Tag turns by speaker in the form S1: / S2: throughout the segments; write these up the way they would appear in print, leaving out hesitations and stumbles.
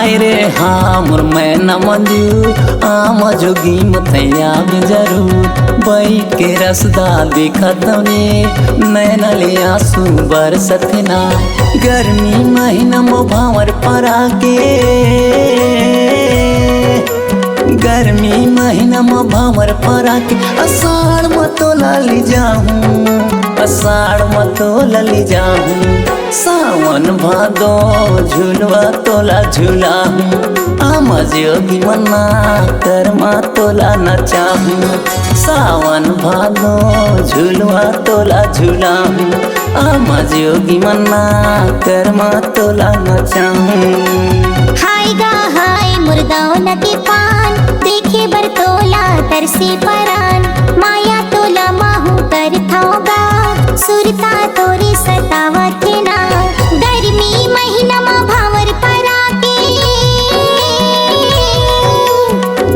S1: हाय रे हामुर मैं न मंजू आम जोगी मतैया भी जरूर बैठ के रसदा देखत ने नैना ले आंसू बरसत ना गर्मी महीना मो भावर परा के गर्मी महीना में भावर परा के अषाढ़ में तो लाली जाऊं अषाढ़ में तो लली जाऊं सावन भादो झूलवा तोला झूलाऊं आम जोगी मना कर्मा तोला नचाऊं सावन भादो झूलवा तोला झूलाऊं आम जोगी मना कर्मा तोला नचाऊं।
S2: हाय गा हाय मुर्दाओ नदी पान देखे बर तोला तरसे परान माया तोला माहू कर थाओगा सुरता तोरे सतावा थे ना गर्मी महीना मा भावर परा के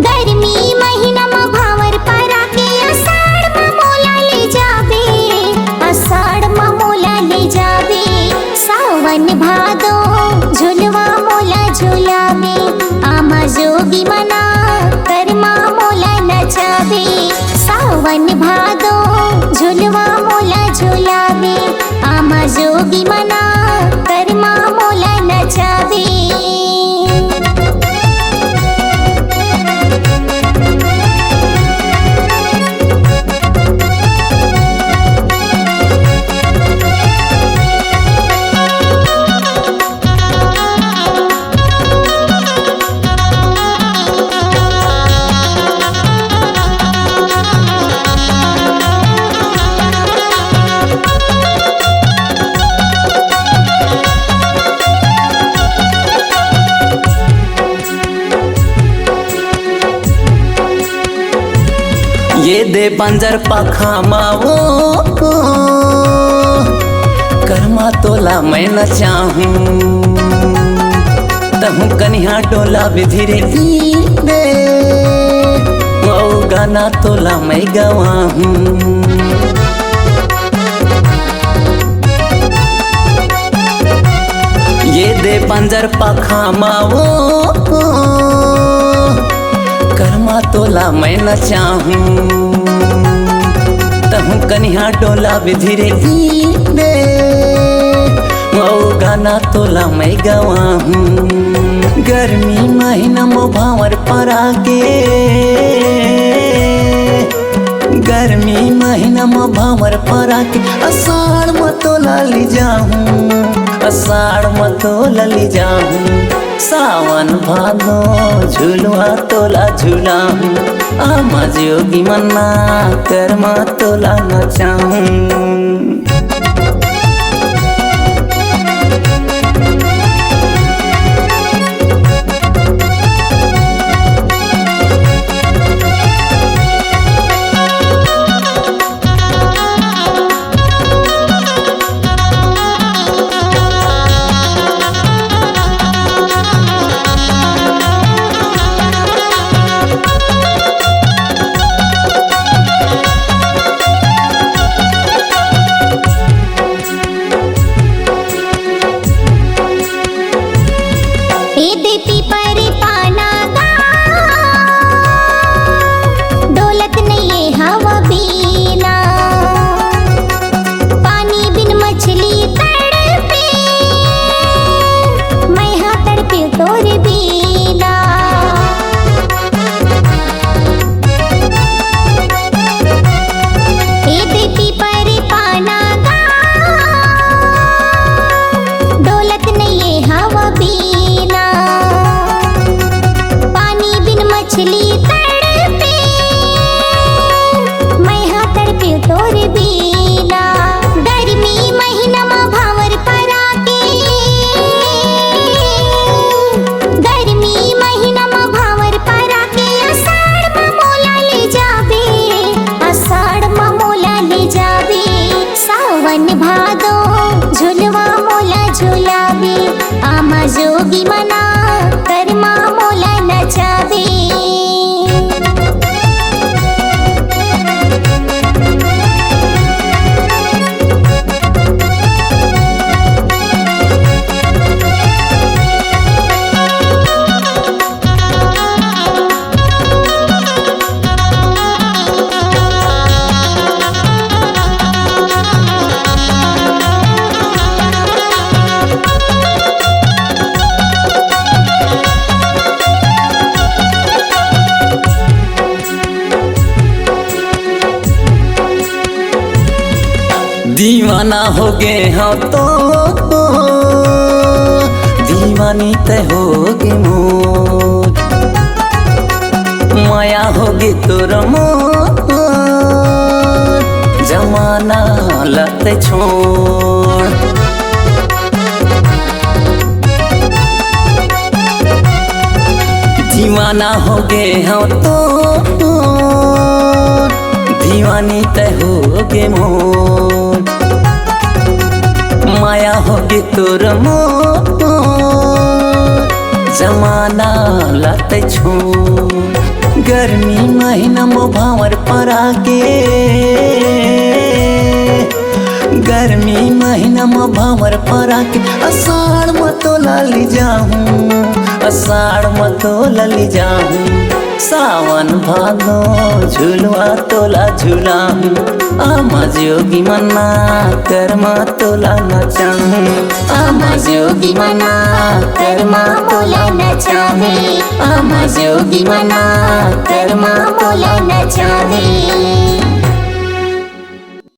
S2: गर्मी महीना मा भावर परा के अषाढ़ मा मोला ले जाबे अषाढ़ मा मोला ले जाबे सावन भादो झुलवा मोला झुलावे आमा जोगी मना कर्मा मोला नचावे सावन भादो झुलवा मोला झुलावे आमा जोगी मना कर्मा मोला नचावे।
S1: ये दे बंजर पखा मावो कर्मा तोला मैं न चाहूं तहु कन्या टोला विधिरे दे वो गाना तोला मैं गवाहूं। ये दे बंजर पखा मावो कर्मा तोला मैं न चाहूं तहु कन्या टोला विधिरे दे वो गाना तोला मैं गवाहूं। गर्मी महीना मो भावर परा के गर्मी महीना में भावर परा के अषाढ़ में तो लाली जाऊं अषाढ़ में तो लली जाऊं सावन भादो झूलवा तोला झूलाऊं आम जोगी मना कर्मा तोला नचाऊं। दीवाना हो गए हाँ तो दीवानी तय होगी मोर, माया होगी तोर मोर, जमाना लते छोड़। दीवाना हो गए हाँ तो दीवानी तय होगे मोर, माया होगी तोर मोर, जमाना लाते छोड़। गर्मी महीना में भावर परा के, गर्मी महीना में भावर परा के, आषाढ़ में तो लाली जाऊं, आषाढ़ में तो लाली जाऊं, सावन भादो झुलवा तोला झुलाऊं, आमा जोगी मना कर्मा तोला नचाऊं, आमा जोगी मना कर्मा तोला नचावे, आमा जोगी मना कर्मा तोला नचावे।